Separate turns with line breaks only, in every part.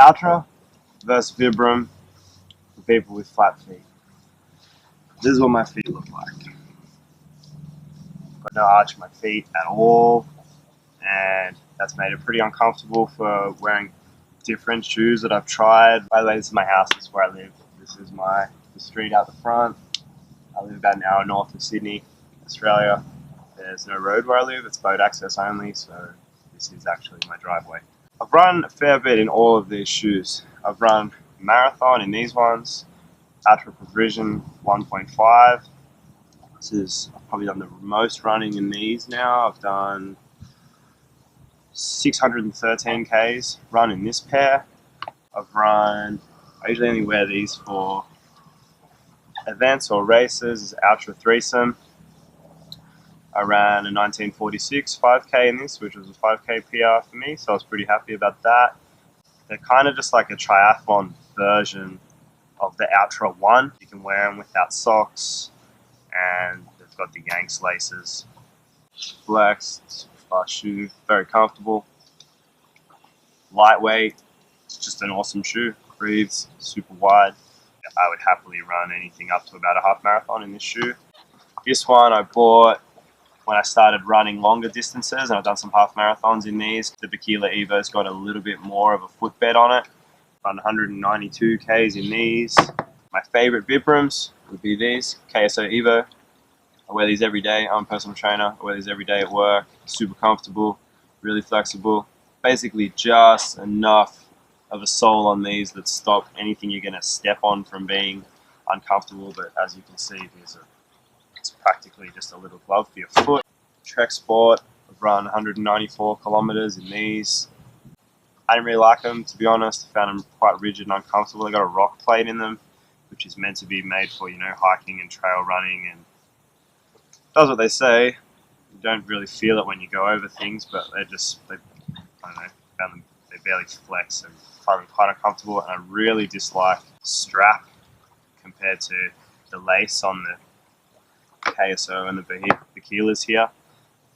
Altra versus Vibram for people with flat feet. This is what my feet look like. Got no arch in my feet at all, and that's made it pretty uncomfortable for wearing different shoes that I've tried. By the way, this is my house, this is where I live. This is the street out the front. I live about an hour north of Sydney, Australia. There's no road where I live, it's boat access only, so this is actually my driveway. I've run a fair bit in all of these shoes. I've run marathon in these ones, Altra Precision 1.5. I've probably done the most running in these now. I've done 613 Ks run in this pair. I usually only wear these for events or races, Altra Threesome. I ran a 1946 5K in this, which was a 5K PR for me, so I was pretty happy about that. They're kind of just like a triathlon version of the Altra 1. You can wear them without socks, and they've got the Yanks laces. Flex, super fast shoe, very comfortable, lightweight. It's just an awesome shoe. Breathes, super wide. I would happily run anything up to about a half marathon in this shoe. This one I bought when I started running longer distances, and I've done some half marathons in these. The Bikila Evo's got a little bit more of a footbed on it. Run 192 Ks in these. My favorite Vibrams would be these, KSO Evo. I wear these every day. I'm a personal trainer. I wear these every day at work. Super comfortable, really flexible. Basically just enough of a sole on these that stop anything you're gonna step on from being uncomfortable, but as you can see, it's practically just a little glove for your foot. Trek Sport, I've run 194 kilometers in these. I didn't really like them, to be honest. I found them quite rigid and uncomfortable. They got a rock plate in them, which is meant to be made for, hiking and trail running, and does what they say. You don't really feel it when you go over things, but I don't know, found them, they barely flex and find them quite uncomfortable, and I really dislike the strap compared to the lace on the KSO and the Bikilas here.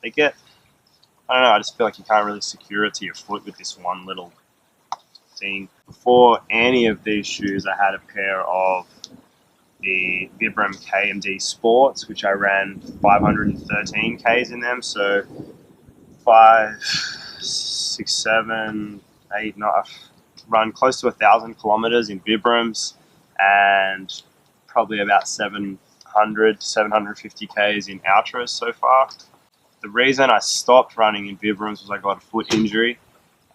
I don't know, I just feel like you can't really secure it to your foot with this one little thing. Before any of these shoes, I had a pair of the Vibram KMD Sports, which I ran 513 Ks in them, so 5, 6, 7, 8, 9, I've run close to 1,000 kilometers in Vibrams, and probably about 700, 750 Ks in Altras so far. The reason I stopped running in Vibrams was I got a foot injury,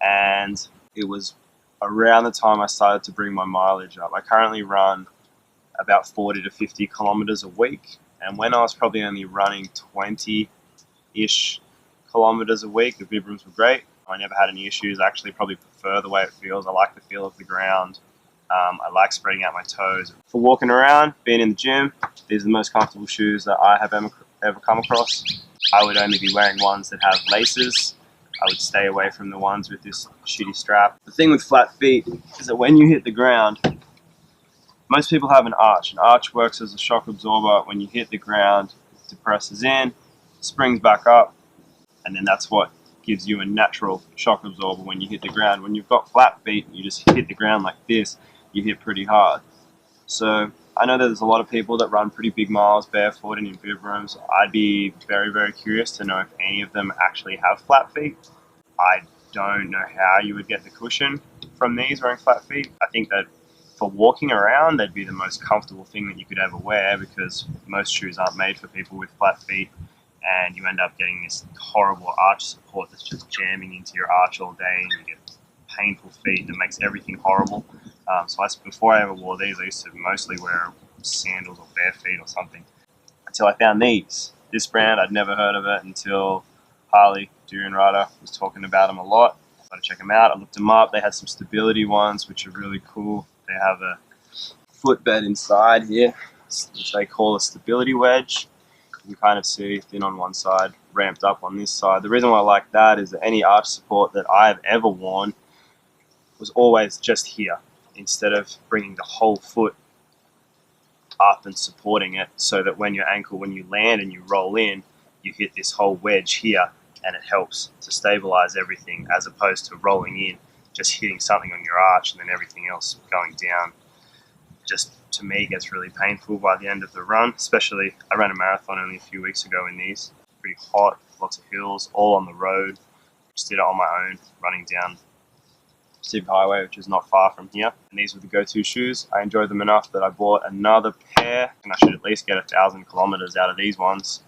and it was around the time I started to bring my mileage up. I currently run about 40 to 50 kilometers a week, and when I was probably only running 20-ish kilometers a week, the Vibrams were great. I never had any issues. I actually probably prefer the way it feels. I like the feel of the ground. I like spreading out my toes. For walking around, being in the gym, these are the most comfortable shoes that I have ever come across. I would only be wearing ones that have laces. I would stay away from the ones with this shitty strap. The thing with flat feet is that when you hit the ground, most people have an arch. An arch works as a shock absorber. When you hit the ground, it depresses in, springs back up, and then that's what gives you a natural shock absorber when you hit the ground. When you've got flat feet and you just hit the ground like this, you hit pretty hard. So I know that there's a lot of people that run pretty big miles barefoot and in Vibrams. I'd be very, very curious to know if any of them actually have flat feet. I don't know how you would get the cushion from these wearing flat feet. I think that for walking around, they'd be the most comfortable thing that you could ever wear, because most shoes aren't made for people with flat feet, and you end up getting this horrible arch support that's just jamming into your arch all day, and you get painful feet, and it makes everything horrible. Before I ever wore these, I used to mostly wear sandals or bare feet or something, until I found these. This brand, I'd never heard of it until Harley, Durian Rider, was talking about them a lot. I thought I'd check them out. I looked them up. They had some stability ones, which are really cool. They have a footbed inside here, which they call a stability wedge. You can kind of see thin on one side, ramped up on this side. The reason why I like that is that any arch support that I've ever worn was always just here, instead of bringing the whole foot up and supporting it, so that when you land and you roll in, you hit this whole wedge here, and it helps to stabilize everything, as opposed to rolling in just hitting something on your arch and then everything else going down, just to me gets really painful by the end of the run. Especially, I ran a marathon only a few weeks ago in these. Pretty hot, lots of hills, all on the road. Just did it on my own, running down Pacific Highway, which is not far from here. And these were the go-to shoes. I enjoyed them enough that I bought another pair, and I should at least get 1,000 kilometers out of these ones.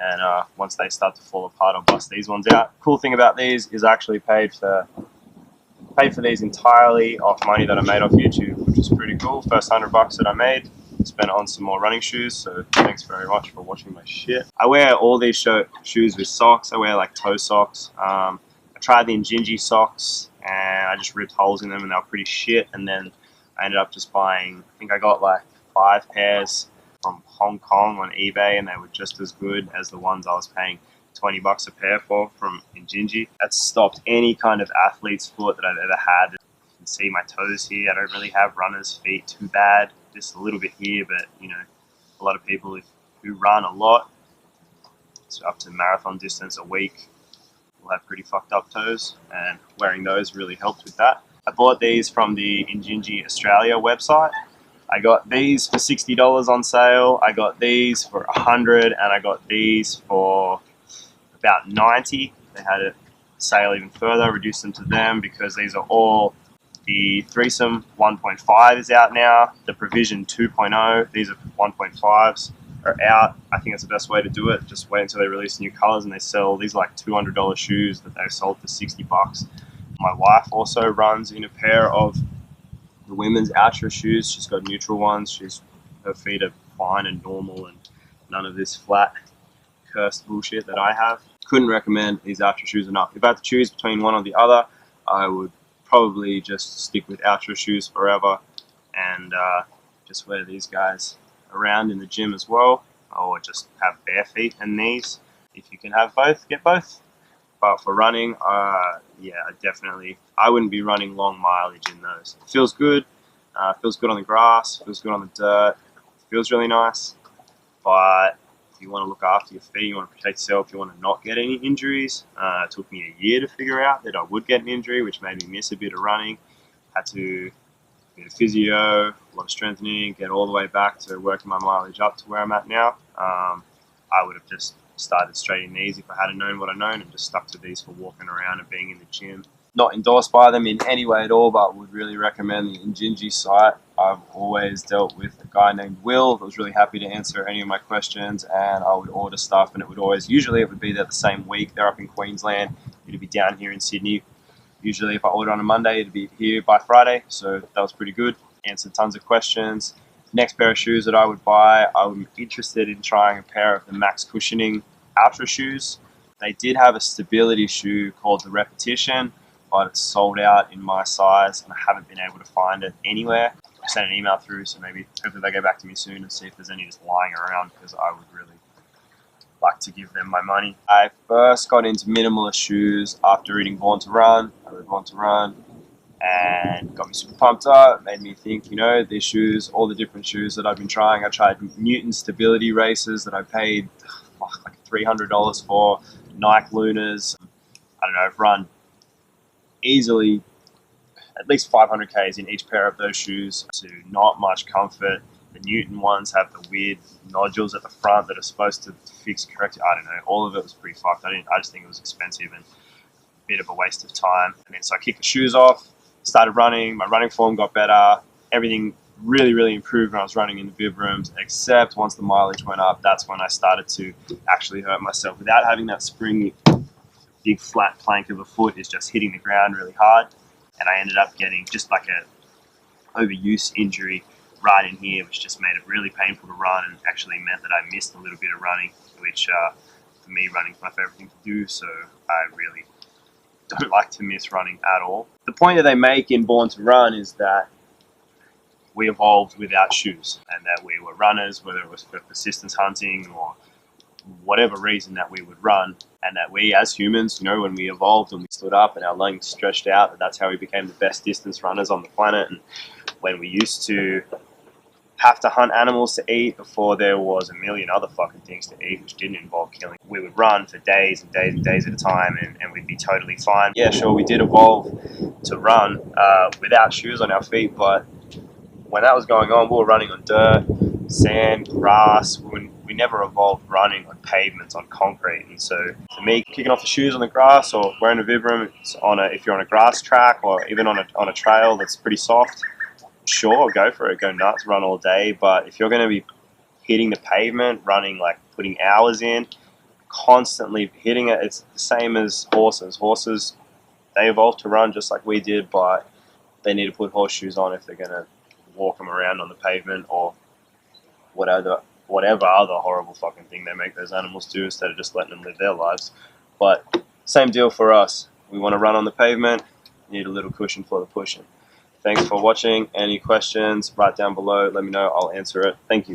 And once they start to fall apart, I'll bust these ones out. Cool thing about these is I actually paid for these entirely off money that I made off YouTube, which is pretty cool. First $100 that I made, spent it on some more running shoes. So thanks very much for watching my shit. I wear all these shoes with socks. I wear like toe socks. I tried the Injinji socks and I just ripped holes in them and they were pretty shit. And then I ended up just buying, I think I got like 5 pairs from Hong Kong on eBay, and they were just as good as the ones I was paying $20 a pair for from Injinji. That's stopped any kind of athlete's foot that I've ever had. You can see my toes here. I don't really have runner's feet too bad, just a little bit here, but you know, a lot of people who run a lot, so up to marathon distance a week, will have pretty fucked up toes, and wearing those really helped with that. I bought these from the Injinji Australia website. I got these for $60 on sale. I got these for $100, and I got these for about $90. They had a sale even further, reduced them to them because these are all, the Threesome 1.5 is out now. The Provision 2.0, these are 1.5s, are out. I think that's the best way to do it. Just wait until they release new colors, and they sell these like $200 shoes that they've sold for $60. My wife also runs in a pair of the women's Altra shoes. She's got neutral ones. Her feet are fine and normal, and none of this flat cursed bullshit that I have. Couldn't recommend these Altra shoes enough. If I had to choose between one or the other, I would probably just stick with Altra shoes forever and just wear these guys around in the gym as well, or just have bare feet and knees. If you can have both, get both. But for running, yeah, I wouldn't be running long mileage in those. It feels good. Feels good on the grass. Feels good on the dirt. Feels really nice. But if you want to look after your feet, you want to protect yourself, you want to not get any injuries. It took me a year to figure out that I would get an injury, which made me miss a bit of running. Had to get a physio, a lot of strengthening, get all the way back to working my mileage up to where I'm at now. I would have just started straight in these if I hadn't known what I known, and just stuck to these for walking around and being in the gym. Not endorsed by them in any way at all, but would really recommend the Injinji site. I've always dealt with a guy named Will that was really happy to answer any of my questions, and I would order stuff, and it would be there the same week. They're up in Queensland. It'd be down here in Sydney. Usually if I order on a Monday, it'd be here by Friday, so that was pretty good. Answered tons of questions. Next pair of shoes that I would buy, I'm interested in trying a pair of the Max Cushioning Altra shoes. They did have a stability shoe called the Repetition, but it's sold out in my size, and I haven't been able to find it anywhere. I sent an email through, so hopefully they get back to me soon and see if there's any just lying around, because I would really like to give them my money. I first got into minimalist shoes after reading Born to Run. I read Born to Run, and got me super pumped up. Made me think, you know, these shoes, all the different shoes that I've been trying. I tried Newton stability races that I paid like $300 for, Nike Lunas. I don't know, I've run easily at least 500 Ks in each pair of those shoes to not much comfort. The Newton ones have the weird nodules at the front that are supposed to fix correctly. I don't know, all of it was pretty fucked. I just think it was expensive and a bit of a waste of time. And then so I kicked the shoes off, started running, my running form got better, everything really, really improved when I was running in the Vibrams, except once the mileage went up, that's when I started to actually hurt myself. Without having that springy, big flat plank of a foot, is just hitting the ground really hard, and I ended up getting just like a overuse injury right in here, which just made it really painful to run, and actually meant that I missed a little bit of running, which for me, running is my favorite thing to do, so I really don't like to miss running at all. The point that they make in Born to Run is that we evolved without shoes, and that we were runners, whether it was for persistence hunting or whatever reason that we would run, and that we as humans, you know, when we evolved and we stood up and our lungs stretched out, that's how we became the best distance runners on the planet. And when we used to have to hunt animals to eat before there was a million other fucking things to eat which didn't involve killing. We would run for days and days and days at a time, and we'd be totally fine. Yeah, sure, we did evolve to run without shoes on our feet, but when that was going on, we were running on dirt, sand, grass. We never evolved running on pavements, on concrete. And so for me, kicking off the shoes on the grass or wearing a Vibram if you're on a grass track or even on a trail that's pretty soft, sure, go for it, go nuts, run all day. But if you're going to be hitting the pavement, running, like putting hours in, constantly hitting it, it's the same as horses. Horses, they evolved to run just like we did, but they need to put horseshoes on if they're going to walk them around on the pavement or whatever other horrible fucking thing they make those animals do instead of just letting them live their lives. But same deal for us. We want to run on the pavement, need a little cushion for the pushing. Thanks for watching. Any questions, write down below. Let me know. I'll answer it. Thank you.